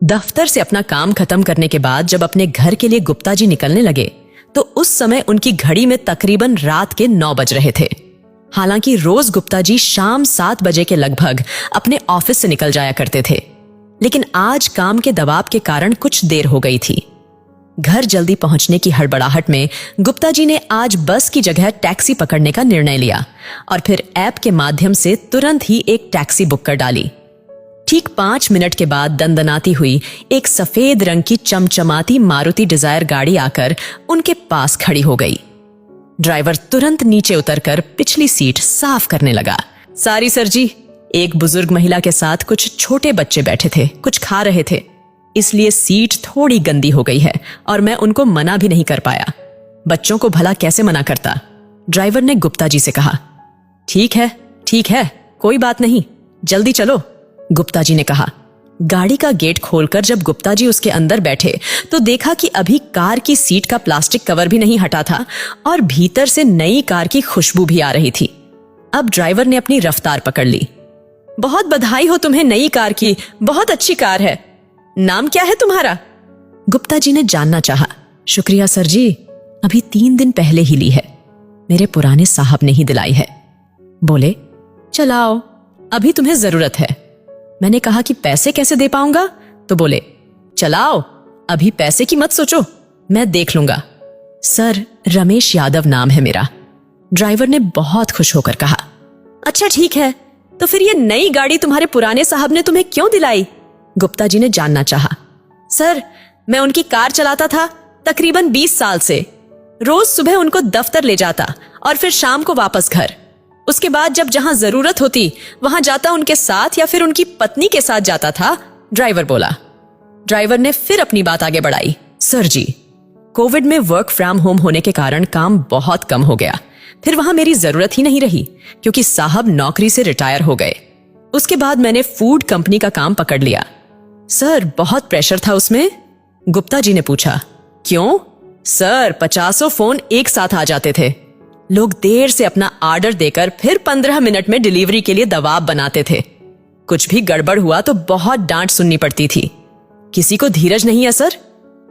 दफ्तर से अपना काम खत्म करने के बाद जब अपने घर के लिए गुप्ता जी निकलने लगे तो उस समय उनकी घड़ी में तकरीबन रात के 9 बज रहे थे। हालांकि रोज गुप्ता जी शाम 7 बजे के लगभग अपने ऑफिस से निकल जाया करते थे, लेकिन आज काम के दबाव के कारण कुछ देर हो गई थी। घर जल्दी पहुंचने की हड़बड़ाहट में गुप्ता जी ने आज बस की जगह टैक्सी पकड़ने का निर्णय लिया और फिर ऐप के माध्यम से तुरंत ही एक टैक्सी बुक कर डाली। ठीक 5 मिनट के बाद दंदनाती हुई एक सफेद रंग की चमचमाती मारुति डिजायर गाड़ी आकर उनके पास खड़ी हो गई। ड्राइवर तुरंत नीचे उतरकर पिछली सीट साफ करने लगा। सॉरी सर जी, एक बुजुर्ग महिला के साथ कुछ छोटे बच्चे बैठे थे, कुछ खा रहे थे, इसलिए सीट थोड़ी गंदी हो गई है और मैं उनको मना भी नहीं कर पाया। बच्चों को भला कैसे मना करता? ड्राइवर ने गुप्ता जी से कहा। ठीक है, कोई बात नहीं, जल्दी चलो, गुप्ता जी ने कहा। गाड़ी का गेट खोलकर जब गुप्ता जी उसके अंदर बैठे तो देखा कि अभी कार की सीट का प्लास्टिक कवर भी नहीं हटा था और भीतर से नई कार की खुशबू भी आ रही थी। अब ड्राइवर ने अपनी रफ्तार पकड़ ली। बहुत बधाई हो तुम्हें नई कार की, बहुत अच्छी कार है। नाम क्या है तुम्हारा? गुप्ता जी ने जानना चाहा। शुक्रिया सर जी, अभी 3 दिन पहले ही ली है, मेरे पुराने साहब ने ही दिलाई है। बोले, चलाओ, अभी तुम्हें जरूरत है। मैंने कहा कि पैसे कैसे दे पाऊंगा? तो बोले, चलाओ, अभी पैसे की मत सोचो, मैं देख लूंगा। सर, रमेश यादव नाम है मेरा, ड्राइवर ने बहुत खुश होकर कहा। अच्छा ठीक है, तो फिर ये नई गाड़ी तुम्हारे पुराने साहब ने तुम्हें क्यों दिलाई? गुप्ता जी ने जानना चाहा। सर, मैं उनकी कार चलाता था तकरीबन 20 साल से। रोज सुबह उनको दफ्तर ले जाता और फिर शाम को वापस घर। उसके बाद जब जहां जरूरत होती वहां जाता उनके साथ या फिर उनकी पत्नी के साथ जाता था, ड्राइवर बोला। ड्राइवर ने फिर अपनी बात आगे बढ़ाई। सर जी, कोविड में वर्क फ्रॉम होम होने के कारण काम बहुत कम हो गया, फिर वहां मेरी जरूरत ही नहीं रही क्योंकि साहब नौकरी से रिटायर हो गए। उसके बाद मैंने फूड कंपनी का काम पकड़ लिया। सर, बहुत प्रेशर था उसमें? गुप्ता जी ने पूछा। क्यों? सर, 50 फोन एक साथ आ जाते थे। लोग देर से अपना ऑर्डर देकर फिर 15 मिनट में डिलीवरी के लिए दबाव बनाते थे। कुछ भी गड़बड़ हुआ तो बहुत डांट सुननी पड़ती थी। किसी को धीरज नहीं है सर।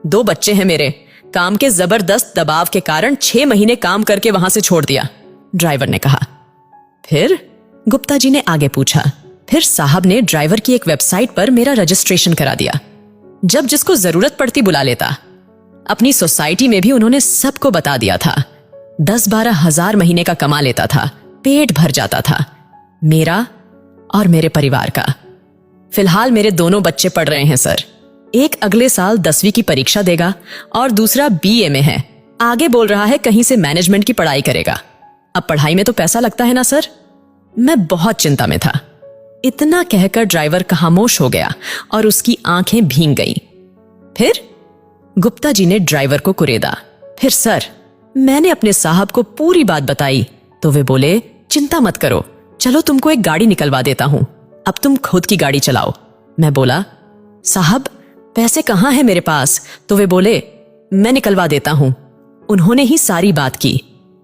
2 बच्चे हैं मेरे, काम के जबरदस्त दबाव के कारण 6 महीने काम करके वहां से छोड़ दिया, ड्राइवर ने कहा। फिर? गुप्ता जी ने आगे पूछा। फिर साहब ने ड्राइवर की एक वेबसाइट पर मेरा रजिस्ट्रेशन करा दिया। जब जिसको जरूरत पड़ती बुला लेता। अपनी सोसाइटी में भी उन्होंने सबको बता दिया था। 10-12 हजार महीने का कमा लेता था, पेट भर जाता था, मेरा और मेरे परिवार का। फिलहाल मेरे दोनों बच्चे पढ़ रहे हैं सर। एक अगले साल 10वीं की परीक्षा देगा और दूसरा BA में है। आगे बोल रहा है कहीं से मैनेजमेंट की पढ़ाई करेगा। अब पढ़ाई में तो पैसा लगता है ना सर। मैं बहुत चिंता में था। इतना कहकर ड्राइवर खामोश हो गया और उसकी आंखें भीग गईं। फिर? गुप्ता जी ने ड्राइवर को कुरेदा। फिर सर, मैंने अपने साहब को पूरी बात बताई तो वे बोले, चिंता मत करो, चलो तुमको एक गाड़ी निकलवा देता हूं, अब तुम खुद की गाड़ी चलाओ। मैं बोला, साहब पैसे कहां हैं मेरे पास? तो वे बोले, मैं निकलवा देता हूं। उन्होंने ही सारी बात की,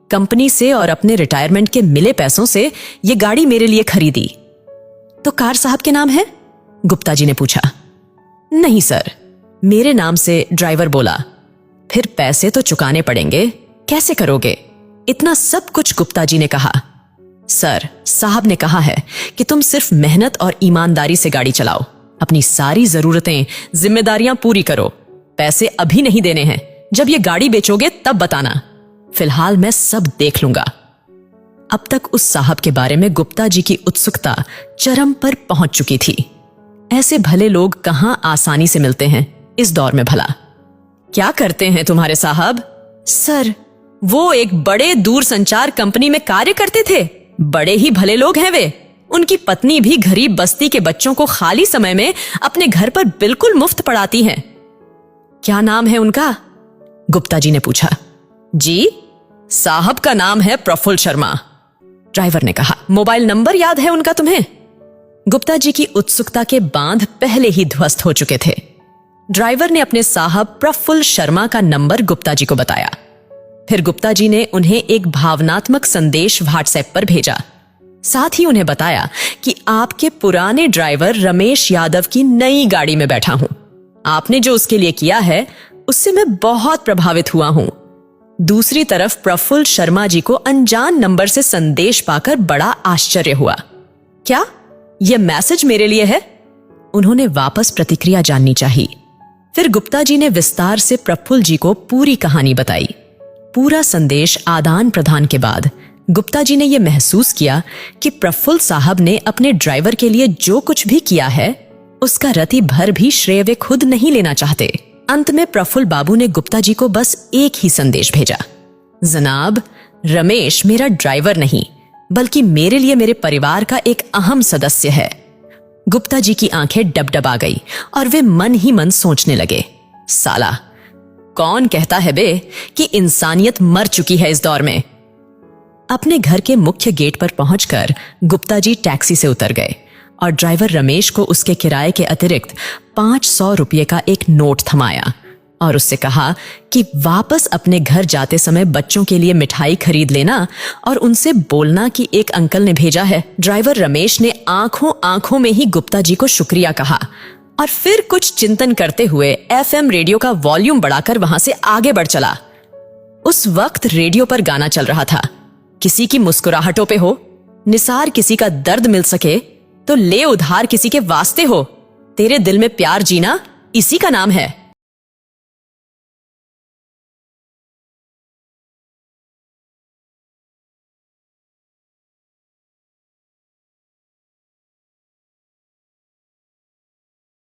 कंपनी से और अपने रिटायरमेंट के मिले पैसों से ये गाड़ी मेरे लिए खरीदी। तो कार साहब के नाम है? गुप्ता जी ने पूछा। नहीं सर, मेरे नाम से, ड्राइवर बोला। फिर पैसे तो चुकाने पड़ेंगे, कैसे करोगे? इतना सब कुछ गुप्ता जी ने कहा। सर, साहब ने कहा है कि तुम सिर्फ मेहनत और ईमानदारी से गाड़ी चलाओ, अपनी सारी जरूरतें, जिम्मेदारियां पूरी करो। पैसे अभी नहीं देने हैं, जब ये गाड़ी बेचोगे तब बताना। फिलहाल मैं सब देख लूंगा। अब तक उस साहब के बारे में गुप्ता जी की उत्सुकता चरम पर पहुंच चुकी थी। ऐसे भले लोग कहां आसानी से मिलते हैं इस दौर में भला। क्या करते हैं तुम्हारे साहब? सर, वो एक बड़े दूरसंचार कंपनी में कार्य करते थे। बड़े ही भले लोग हैं वे। उनकी पत्नी भी गरीब बस्ती के बच्चों को खाली समय में अपने घर पर बिल्कुल मुफ्त पढ़ाती हैं। क्या नाम है उनका? गुप्ता जी ने पूछा। जी, साहब का नाम है प्रफुल्ल शर्मा, ड्राइवर ने कहा। मोबाइल नंबर याद है उनका तुम्हें? गुप्ता जी की उत्सुकता के बांध पहले ही ध्वस्त हो चुके थे। ड्राइवर ने अपने साहब प्रफुल्ल शर्मा का नंबर गुप्ता जी को बताया। फिर गुप्ता जी ने उन्हें एक भावनात्मक संदेश व्हाट्सएप पर भेजा। साथ ही उन्हें बताया कि आपके पुराने ड्राइवर रमेश यादव की नई गाड़ी में बैठा हूं। आपने जो उसके लिए किया है उससे मैं बहुत प्रभावित हुआ हूं। दूसरी तरफ प्रफुल्ल शर्मा जी को अनजान नंबर से संदेश पाकर बड़ा आश्चर्य हुआ। क्या यह मैसेज मेरे लिए है? उन्होंने वापस प्रतिक्रिया जाननी चाहिए। फिर गुप्ता जी ने विस्तार से प्रफुल्ल जी को पूरी कहानी बताई। पूरा संदेश आदान प्रदान के बाद गुप्ता जी ने यह महसूस किया कि प्रफुल्ल साहब ने अपने ड्राइवर के लिए जो कुछ भी किया है उसका रति भर भी श्रेय वे खुद नहीं लेना चाहते। अंत में प्रफुल्ल बाबू ने गुप्ता जी को बस एक ही संदेश भेजा, जनाब, रमेश मेरा ड्राइवर नहीं बल्कि मेरे लिए मेरे परिवार का एक अहम सदस्य है। गुप्ता जी की आंखें डबडबा गई और वे मन ही मन सोचने लगे, साला कौन कहता है बे कि इंसानियत मर चुकी है इस दौर में। अपने घर के मुख्य गेट पर पहुंचकर गुप्ता जी टैक्सी से उतर गए और ड्राइवर रमेश को उसके किराए के अतिरिक्त 500 रुपये का एक नोट थमाया और उससे कहा कि वापस अपने घर जाते समय बच्चों के लिए मिठाई खरीद लेना और उनसे बोलना कि एक अंकल ने भेजा है। ड्राइवर रमेश ने आंखों आंखों में ही गुप्ता जी को शुक्रिया कहा और फिर कुछ चिंतन करते हुए एफएम रेडियो का वॉल्यूम बढ़ाकर वहां से आगे बढ़ चला। उस वक्त रेडियो पर गाना चल रहा था, किसी की मुस्कुराहटों पे हो, निसार किसी का दर्द मिल सके तो ले उधार किसी के वास्ते हो, तेरे दिल में प्यार जीना इसी का नाम है।